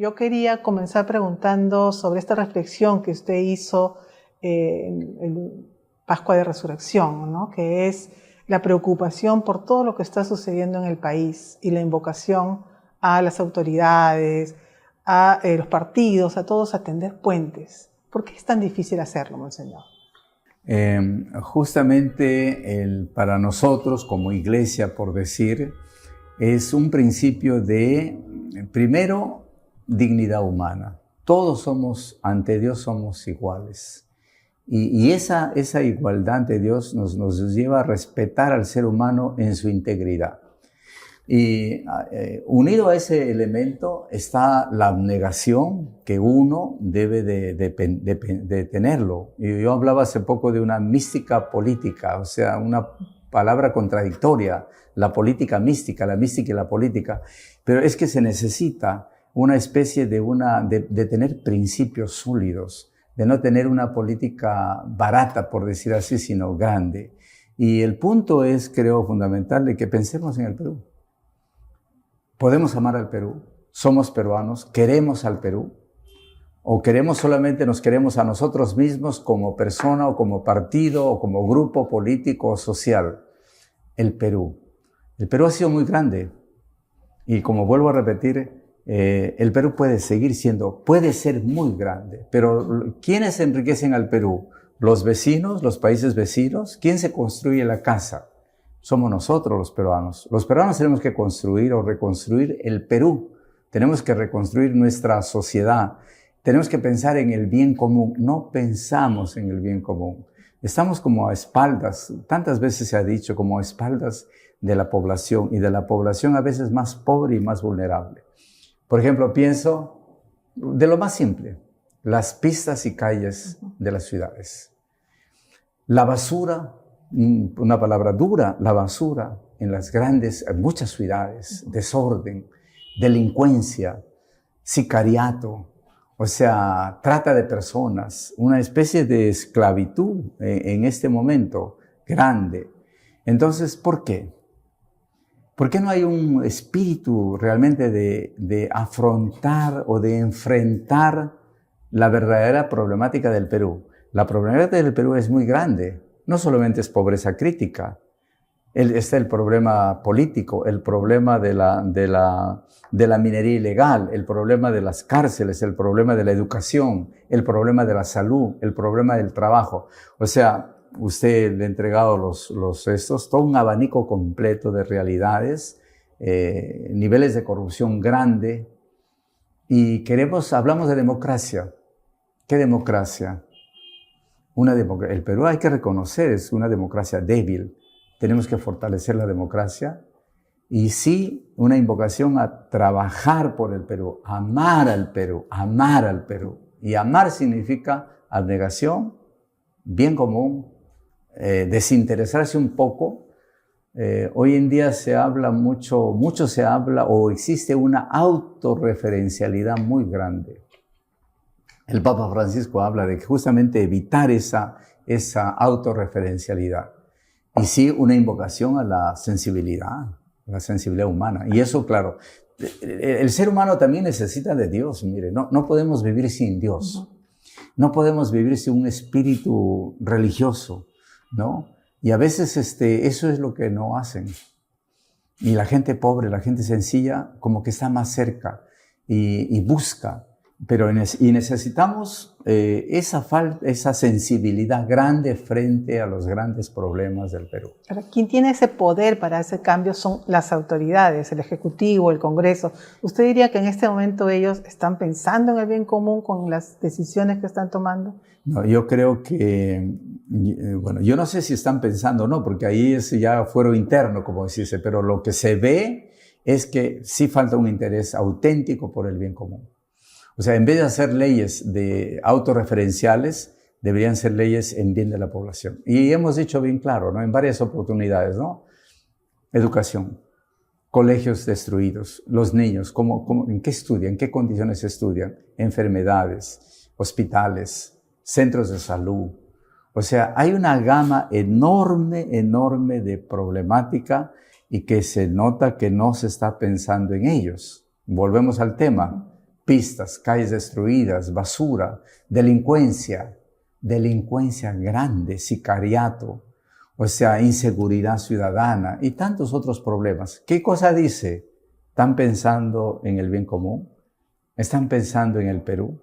Yo quería comenzar preguntando sobre esta reflexión que usted hizo en Pascua de Resurrección, ¿no? Que es la preocupación por todo lo que está sucediendo en el país y la invocación a las autoridades, a los partidos, a todos a tender puentes. ¿Por qué es tan difícil hacerlo, Monseñor? Justamente para nosotros como iglesia, por decir, es un principio de, primero, dignidad humana. Todos somos, ante Dios somos iguales. Y esa igualdad ante Dios nos lleva a respetar al ser humano en su integridad. Y unido a ese elemento está la abnegación que uno debe de tenerlo. Y yo hablaba hace poco de una mística política, o sea, una palabra contradictoria, la política mística, la mística y la política. Pero es que se necesita una especie de tener principios sólidos, de no tener una política barata, por decir así, sino grande. Y el punto es, creo, fundamental de que pensemos en el Perú. ¿Podemos amar al Perú? ¿Somos peruanos? ¿Queremos al Perú? ¿O nos queremos a nosotros mismos como persona o como partido o como grupo político o social? El Perú. El Perú ha sido muy grande. Y como vuelvo a repetir, el Perú puede ser muy grande. Pero ¿quiénes enriquecen al Perú? ¿Los vecinos, los países vecinos? ¿Quién se construye la casa? Somos nosotros los peruanos. Los peruanos tenemos que construir o reconstruir el Perú. Tenemos que reconstruir nuestra sociedad. Tenemos que pensar en el bien común. No pensamos en el bien común. Estamos como a espaldas, tantas veces se ha dicho, como a espaldas de la población y de la población a veces más pobre y más vulnerable. Por ejemplo, pienso de lo más simple, las pistas y calles de las ciudades. La basura, una palabra dura, la basura en muchas ciudades, desorden, delincuencia, sicariato, o sea, trata de personas, una especie de esclavitud en este momento grande. Entonces, ¿por qué? ¿Por qué no hay un espíritu realmente de afrontar o de enfrentar la verdadera problemática del Perú? La problemática del Perú es muy grande. No solamente es pobreza crítica, está el problema político, el problema de la minería ilegal, el problema de las cárceles, el problema de la educación, el problema de la salud, el problema del trabajo. O sea, usted le ha entregado todo un abanico completo de realidades, niveles de corrupción grande, y hablamos de democracia. ¿Qué democracia? El Perú, hay que reconocer, es una democracia débil. Tenemos que fortalecer la democracia y sí, una invocación a trabajar por el Perú, amar al Perú, amar al Perú. Y amar significa abnegación, bien común, desinteresarse un poco. Hoy en día se habla mucho se habla o existe una autorreferencialidad muy grande. El Papa Francisco habla de que justamente evitar esa autorreferencialidad. Y sí, una invocación a la sensibilidad humana. Y eso, claro, el ser humano también necesita de Dios. Mire, no podemos vivir sin Dios. No podemos vivir sin un espíritu religioso, ¿no? Y a veces eso es lo que no hacen. Y la gente pobre, la gente sencilla, como que está más cerca y busca. Y necesitamos esa sensibilidad grande frente a los grandes problemas del Perú. ¿Quién tiene ese poder para ese cambio? Son las autoridades, el Ejecutivo, el Congreso. ¿Usted diría que en este momento ellos están pensando en el bien común con las decisiones que están tomando? No, yo creo que, bueno, yo no sé si están pensando o no, porque ahí es ya fuero interno, como se dice, pero lo que se ve es que sí falta un interés auténtico por el bien común. O sea, en vez de hacer leyes autorreferenciales, deberían ser leyes en bien de la población. Y hemos dicho bien claro, ¿no? En varias oportunidades, ¿no? Educación, colegios destruidos, los niños, ¿en qué estudian? ¿En qué condiciones estudian? Enfermedades, hospitales, centros de salud. O sea, hay una gama enorme de problemática y que se nota que no se está pensando en ellos. Volvemos al tema. pistas, calles destruidas, basura, delincuencia grande, sicariato, o sea, inseguridad ciudadana y tantos otros problemas. ¿Qué cosa dice? ¿Están pensando en el bien común? ¿Están pensando en el Perú?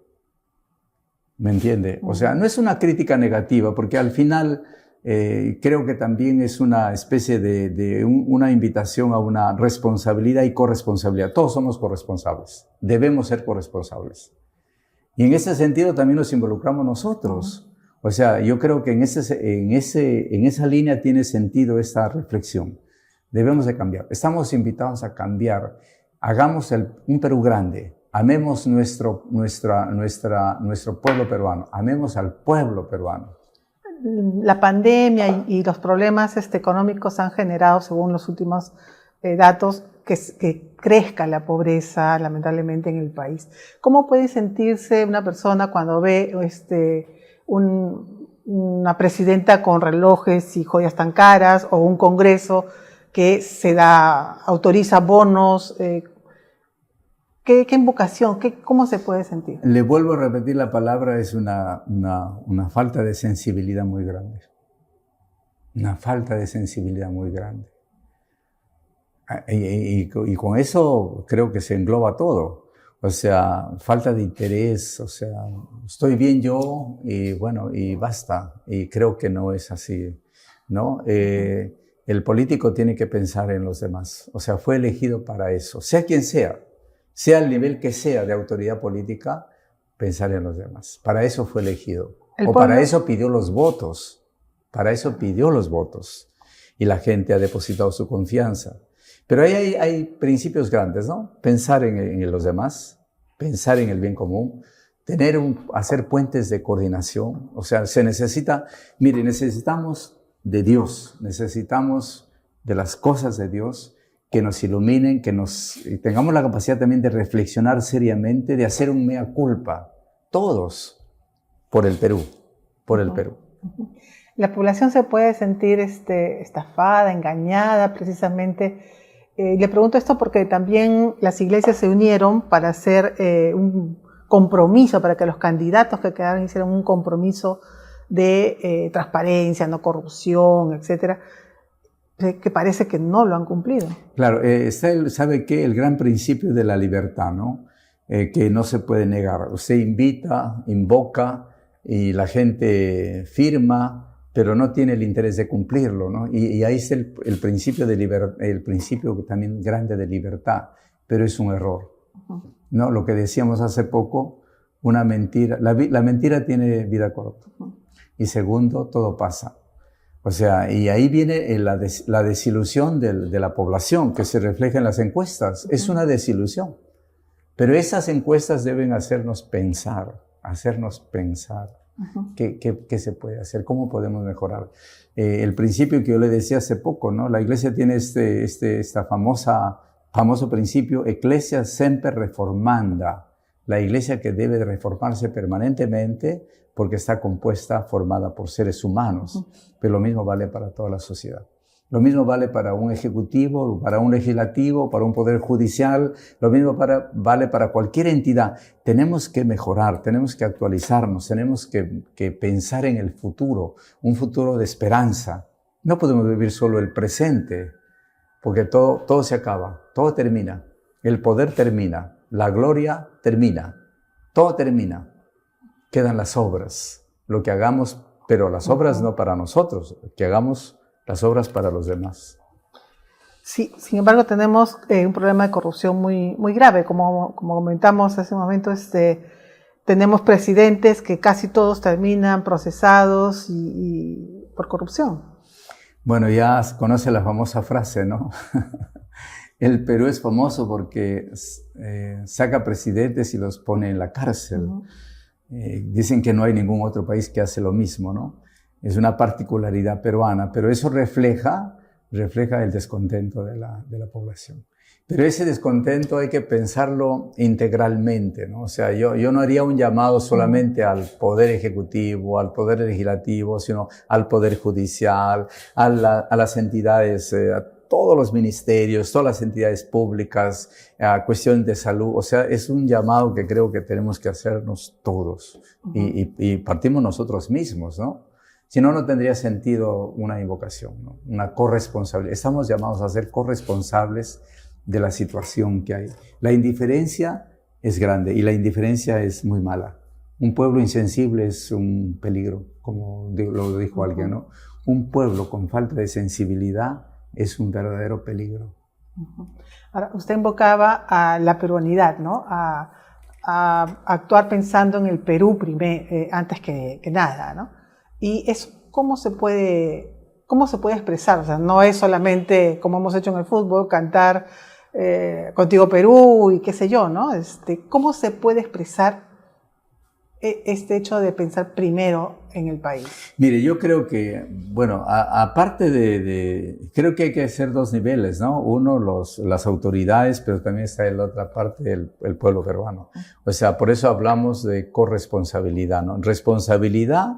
¿Me entiende? O sea, no es una crítica negativa, porque al final creo que también es una especie de una invitación a una responsabilidad y corresponsabilidad. Todos somos corresponsables, debemos ser corresponsables. Y en ese sentido también nos involucramos nosotros. O sea, yo creo que en esa línea tiene sentido esta reflexión. Debemos de cambiar. Estamos invitados a cambiar. Hagamos un Perú grande. Amemos nuestro pueblo peruano. Amemos al pueblo peruano. La pandemia y los problemas económicos han generado, según los últimos datos, que crezca la pobreza, lamentablemente, en el país. ¿Cómo puede sentirse una persona cuando ve una presidenta con relojes y joyas tan caras, o un Congreso que autoriza bonos? ¿Qué invocación? ¿Cómo se puede sentir? Le vuelvo a repetir la palabra, es una falta de sensibilidad muy grande. Una falta de sensibilidad muy grande. Y con eso creo que se engloba todo. O sea, falta de interés, o sea, estoy bien yo y bueno, y basta. Y creo que no es así, ¿no? El político tiene que pensar en los demás. O sea, fue elegido para eso, sea quien sea el nivel que sea de autoridad política, pensar en los demás. Para eso fue elegido. Para eso pidió los votos. Para eso pidió los votos. Y la gente ha depositado su confianza. Pero ahí hay principios grandes, ¿no? Pensar en los demás, pensar en el bien común, hacer puentes de coordinación. O sea, necesitamos de Dios, necesitamos de las cosas de Dios, que nos iluminen, y tengamos la capacidad también de reflexionar seriamente, de hacer un mea culpa, todos, por el Perú, Perú. La población se puede sentir estafada, engañada, precisamente. Le pregunto esto porque también las iglesias se unieron para hacer un compromiso, para que los candidatos que quedaron hicieran un compromiso de transparencia, no corrupción, etcétera, que parece que no lo han cumplido. Claro, ¿sabe qué? El gran principio de la libertad, ¿no? Que no se puede negar. Usted invita, invoca y la gente firma, pero no tiene el interés de cumplirlo, ¿no? Y ahí es el principio de el principio también grande de libertad, pero es un error, ¿no? Lo que decíamos hace poco, una mentira, la mentira tiene vida corta. Y segundo, todo pasa. O sea, y ahí viene la desilusión de la población que se refleja en las encuestas. Es una desilusión. Pero esas encuestas deben hacernos pensar. ¿Qué se puede hacer? ¿Cómo podemos mejorar? El principio que yo le decía hace poco, ¿no? La Iglesia tiene esta famoso principio, Ecclesia semper reformanda. La Iglesia que debe de reformarse permanentemente porque está formada por seres humanos. Pero lo mismo vale para toda la sociedad. Lo mismo vale para un ejecutivo, para un legislativo, para un poder judicial. Lo mismo vale para cualquier entidad. Tenemos que mejorar, tenemos que actualizarnos, tenemos que pensar en el futuro, un futuro de esperanza. No podemos vivir solo el presente, porque todo se acaba, todo termina. El poder termina, la gloria termina, todo termina. Quedan las obras, lo que hagamos, pero las obras no para nosotros, que hagamos las obras para los demás. Sí, sin embargo tenemos un problema de corrupción muy, muy grave, como comentamos hace un momento, tenemos presidentes que casi todos terminan procesados y por corrupción. Bueno, ya conoce la famosa frase, ¿no? El Perú es famoso porque saca presidentes y los pone en la cárcel. Dicen que no hay ningún otro país que hace lo mismo, ¿no? Es una particularidad peruana, pero eso refleja el descontento de la población. Pero ese descontento hay que pensarlo integralmente, ¿no? O sea, yo no haría un llamado solamente al Poder Ejecutivo, al Poder Legislativo, sino al Poder Judicial, a las entidades, a todos los ministerios, todas las entidades públicas, cuestión de salud. O sea, es un llamado que creo que tenemos que hacernos todos. Y partimos nosotros mismos, ¿no? Si no, no tendría sentido una invocación, ¿no? Una corresponsabilidad. Estamos llamados a ser corresponsables de la situación que hay. La indiferencia es grande y la indiferencia es muy mala. Un pueblo insensible es un peligro, como lo dijo alguien, ¿no? Un pueblo con falta de sensibilidad es un verdadero peligro. Ahora, usted invocaba a la peruanidad, ¿no? A actuar pensando en el Perú antes que nada, ¿no? Y eso, ¿cómo se puede expresar? O sea, no es solamente, como hemos hecho en el fútbol, cantar Contigo Perú y qué sé yo, ¿no? ¿Cómo se puede expresar este hecho de pensar primero en el país? Mire, yo creo que, bueno, aparte creo que hay que hacer dos niveles, ¿no? Uno, las autoridades, pero también está en la otra parte el pueblo peruano. O sea, por eso hablamos de corresponsabilidad, ¿no? Responsabilidad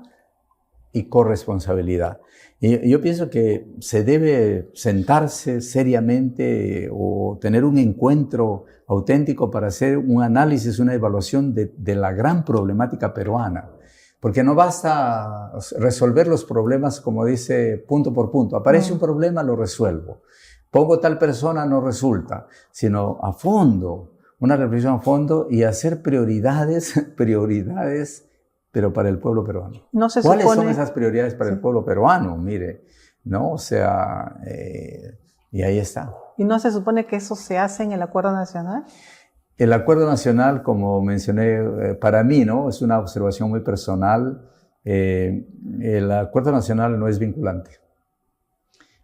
y corresponsabilidad. Y yo pienso que se debe sentarse seriamente o tener un encuentro auténtico para hacer un análisis, una evaluación de la gran problemática peruana. Porque no basta resolver los problemas, como dice, punto por punto. Aparece un problema, lo resuelvo. Pongo tal persona, no resulta. Sino a fondo, una reflexión a fondo y hacer prioridades, pero para el pueblo peruano. ¿Cuáles son esas prioridades para el pueblo peruano? Mire, ¿no? O sea, y ahí está. ¿Y no se supone que eso se hace en el Acuerdo Nacional? El Acuerdo Nacional, como mencioné, para mí, ¿no? Es una observación muy personal. El Acuerdo Nacional no es vinculante.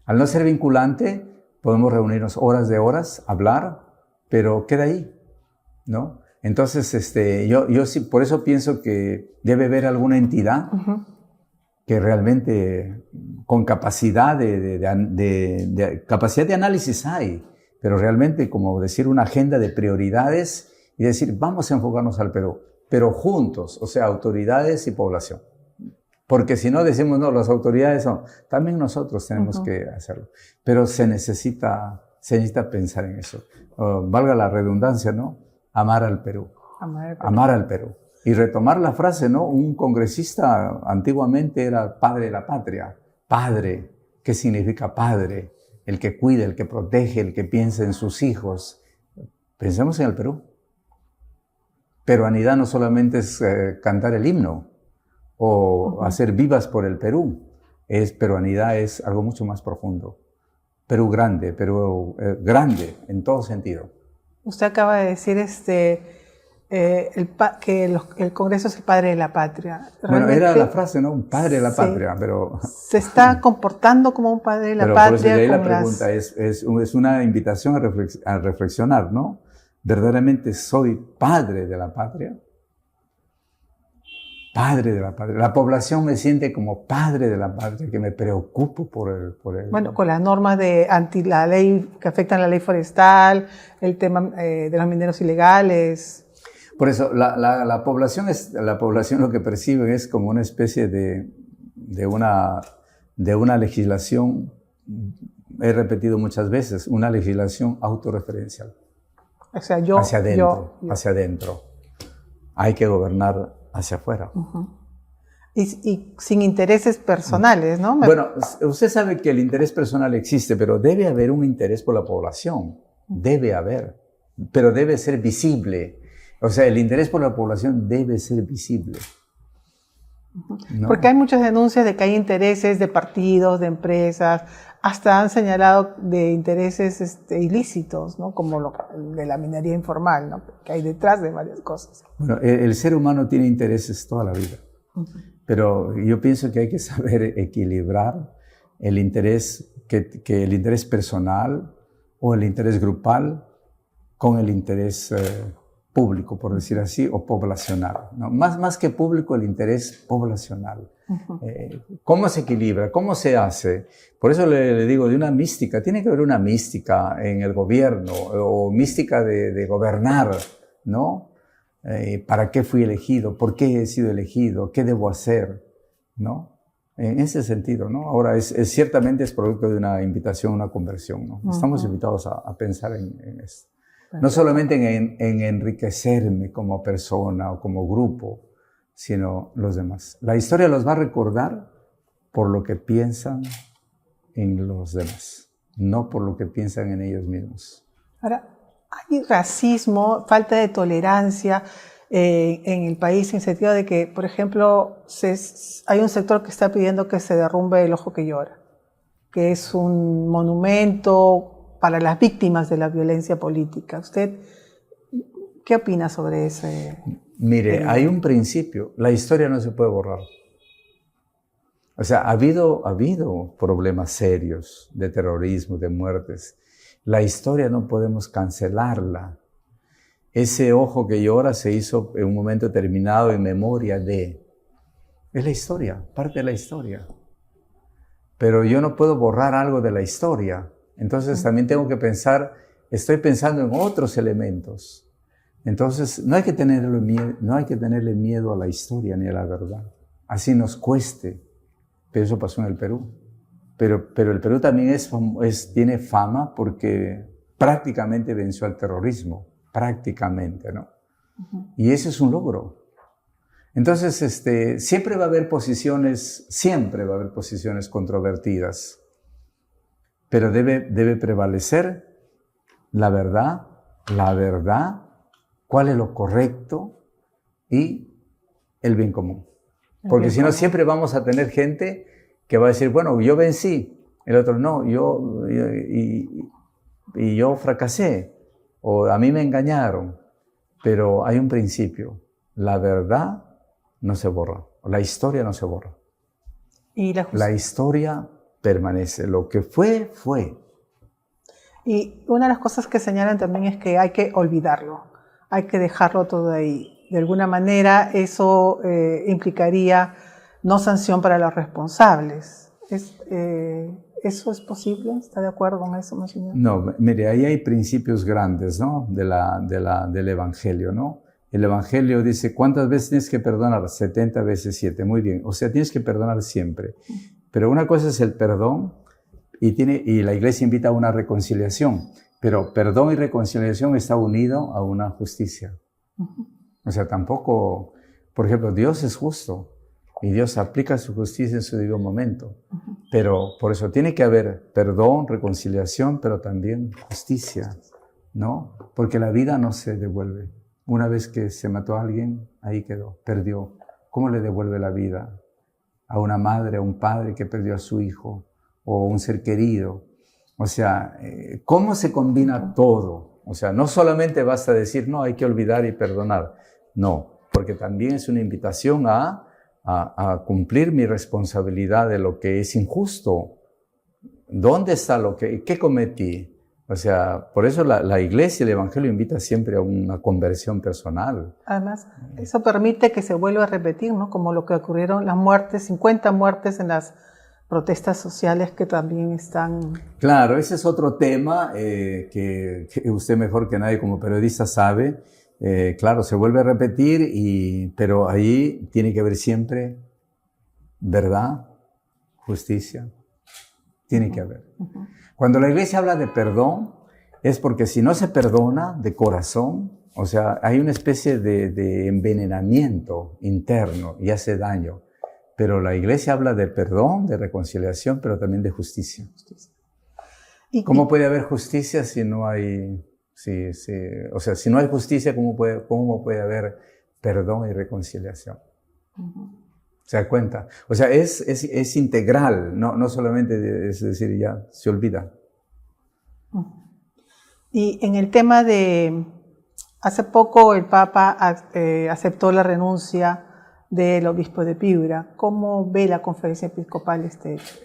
Al no ser vinculante, podemos reunirnos horas de horas, hablar, pero queda ahí, ¿no? Entonces, yo sí, por eso pienso que debe haber alguna entidad que realmente con capacidad capacidad de análisis hay, pero realmente como decir una agenda de prioridades y decir vamos a enfocarnos al Perú, pero juntos, o sea, autoridades y población. Porque si no decimos, no, las autoridades no, también nosotros tenemos que hacerlo. Pero se necesita pensar en eso. Valga la redundancia, ¿no? Amar al Perú. Amar al Perú. Y retomar la frase, ¿no? Un congresista antiguamente era padre de la patria. Padre, ¿qué significa padre? El que cuida, el que protege, el que piensa en sus hijos. Pensemos en el Perú. Peruanidad no solamente es cantar el himno o hacer vivas por el Perú. Peruanidad es algo mucho más profundo. Perú grande en todo sentido. Usted acaba de decir que el Congreso es el padre de la patria. Bueno, era la frase, ¿no? Un padre de la patria, pero... ¿Se está comportando como un padre de la patria? Por eso de ahí la pregunta es una invitación a reflexionar, ¿no? ¿Verdaderamente soy padre de la patria? Padre de la patria. La población me siente como padre de la patria, que me preocupo por el... Bueno, con las normas la ley que afectan la ley forestal, el tema de los mineros ilegales. Por eso, la población lo que percibe es como una especie de una legislación, he repetido muchas veces, una legislación autorreferencial. O sea, hacia adentro. Hay que gobernar hacia afuera. Y sin intereses personales, ¿no? Bueno, usted sabe que el interés personal existe, pero debe haber un interés por la población. Debe haber, pero debe ser visible. O sea, el interés por la población debe ser visible. ¿No? Porque hay muchas denuncias de que hay intereses de partidos, de empresas, hasta han señalado de intereses ilícitos, ¿no? Como de la minería informal, ¿no? Que hay detrás de varias cosas. Bueno, el ser humano tiene intereses toda la vida, pero yo pienso que hay que saber equilibrar el interés, que el interés personal o el interés grupal con el interés público, por decir así, o poblacional, ¿no? Más que público, el interés poblacional. ¿Cómo se equilibra? ¿Cómo se hace? Por eso le digo, de una mística, tiene que haber una mística en el gobierno, o mística de gobernar, ¿no? ¿Para qué fui elegido? ¿Por qué he sido elegido? ¿Qué debo hacer? ¿No? En ese sentido, ¿no? Ahora, ciertamente es producto de una invitación, una conversión, ¿no? Estamos invitados a pensar en esto. No solamente en enriquecerme como persona o como grupo, sino los demás. La historia los va a recordar por lo que piensan en los demás, no por lo que piensan en ellos mismos. Ahora, hay racismo, falta de tolerancia en el país, en el sentido de que, por ejemplo, hay un sector que está pidiendo que se derrumbe el Ojo que Llora, que es un monumento para las víctimas de la violencia política. ¿Usted qué opina sobre ese? Mire, hay un principio, la historia no se puede borrar. O sea, ha habido problemas serios de terrorismo, de muertes. La historia no podemos cancelarla. Ese Ojo que Llora se hizo en un momento determinado en memoria de... Es la historia, parte de la historia. Pero yo no puedo borrar algo de la historia. Entonces también tengo que pensar, estoy pensando en otros elementos. Entonces no hay que tenerle miedo a la historia ni a la verdad. Así nos cueste. Pero eso pasó en el Perú. Pero el Perú también tiene fama porque prácticamente venció al terrorismo. Prácticamente, ¿no? Y ese es un logro. Entonces, siempre va a haber posiciones controvertidas, pero debe prevalecer la verdad, cuál es lo correcto y el bien común. Porque si no, siempre vamos a tener gente que va a decir, bueno, yo vencí, el otro no, yo fracasé, o a mí me engañaron. Pero hay un principio, la verdad no se borra, la historia no se borra. ¿Y la historia permanece, lo que fue, fue. Y una de las cosas que señalan también es que hay que olvidarlo, hay que dejarlo todo ahí. De alguna manera eso implicaría no sanción para los responsables. ¿Eso es posible? ¿Está de acuerdo con eso, monseñor? No, mire, ahí hay principios grandes, ¿no? Del Evangelio, ¿no? El Evangelio dice, ¿cuántas veces tienes que perdonar? 70 veces 7. Muy bien, o sea, tienes que perdonar siempre. Pero una cosa es el perdón y la Iglesia invita a una reconciliación. Pero perdón y reconciliación está unido a una justicia. O sea, tampoco, por ejemplo, Dios es justo. Y Dios aplica su justicia en su debido momento. Pero por eso tiene que haber perdón, reconciliación, pero también justicia, ¿no? Porque la vida no se devuelve. Una vez que se mató a alguien, ahí quedó, perdió. ¿Cómo le devuelve la vida a una madre, a un padre que perdió a su hijo o un ser querido? O sea, ¿cómo se combina todo? O sea, no solamente basta decir, no, hay que olvidar y perdonar. No, porque también es una invitación a cumplir mi responsabilidad de lo que es injusto. ¿Dónde está qué cometí? O sea, por eso la Iglesia, el Evangelio invita siempre a una conversión personal. Además, eso permite que se vuelva a repetir, ¿no? Como lo que ocurrieron, las muertes, 50 muertes en las protestas sociales que también están... Claro, ese es otro tema que usted mejor que nadie como periodista sabe. Claro, se vuelve a repetir, pero ahí tiene que haber siempre verdad, justicia. Tiene que haber. Cuando la Iglesia habla de perdón, es porque si no se perdona de corazón, o sea, hay una especie de envenenamiento interno y hace daño. Pero la Iglesia habla de perdón, de reconciliación, pero también de justicia. ¿Cómo puede haber justicia si no hay... O sea, si no hay justicia, ¿cómo puede haber perdón y reconciliación? ¿Se da cuenta? O sea, es integral, no solamente es decir, ya se olvida. Y en el tema de... Hace poco el Papa aceptó la renuncia del obispo de Piura. ¿Cómo ve la conferencia episcopal este hecho?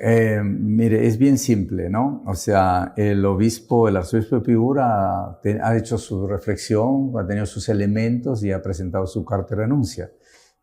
Mire, es bien simple, ¿no? O sea, el arzobispo de Piura ha hecho su reflexión, ha tenido sus elementos y ha presentado su carta de renuncia.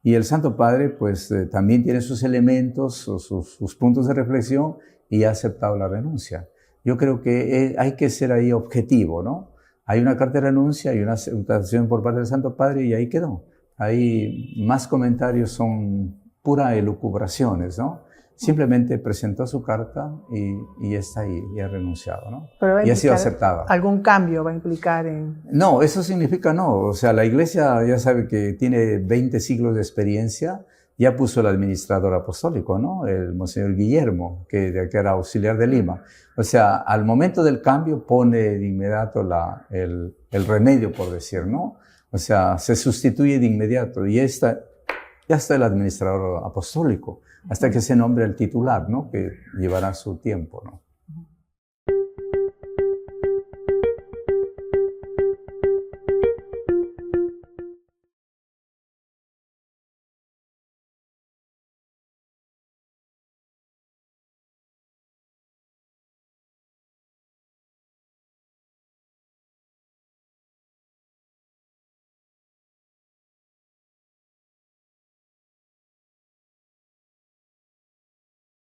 Y el Santo Padre, pues, también tiene sus elementos, sus puntos de reflexión y ha aceptado la renuncia. Yo creo que hay que ser ahí objetivo, ¿no? Hay una carta de renuncia y una aceptación por parte del Santo Padre y ahí quedó. Ahí más comentarios son pura elucubraciones, ¿no? simplemente presentó su carta y está ahí, y ha renunciado, ¿no? Pero y ha sido aceptada. ¿Algún cambio va a implicar en...? No, eso significa no. O sea, la iglesia ya sabe que tiene 20 siglos de experiencia. Ya puso el administrador apostólico, ¿no? El Monseñor Guillermo, que era auxiliar de Lima. O sea, al momento del cambio pone de inmediato el remedio, por decir, ¿no? O sea, se sustituye de inmediato y ya está el administrador apostólico, hasta que se nombre el titular, ¿no? Que llevará su tiempo, ¿no?